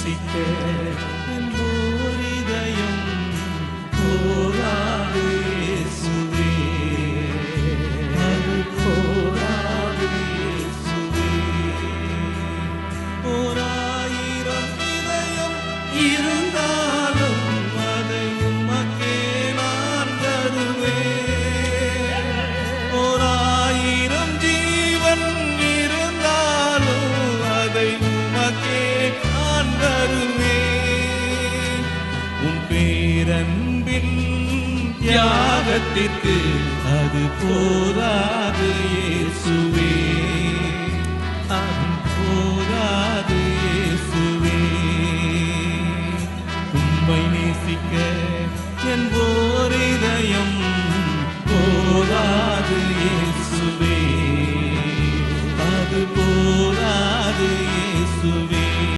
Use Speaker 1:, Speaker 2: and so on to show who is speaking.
Speaker 1: நேசிக்க இதயம் போராது இயேசுவே, அது போராது இயேசுவே. ஓராயிரம் இதயம் இருந்தாலும் அதை உமக்கே நான் தருவேன். ஓராயிரம் ஜீவன் இருந்தாலும் அதை உமக்கே நான் தருவேன். உன் பேரன்பின் தியாகத்திற்கு அது போராது இயேசுவே.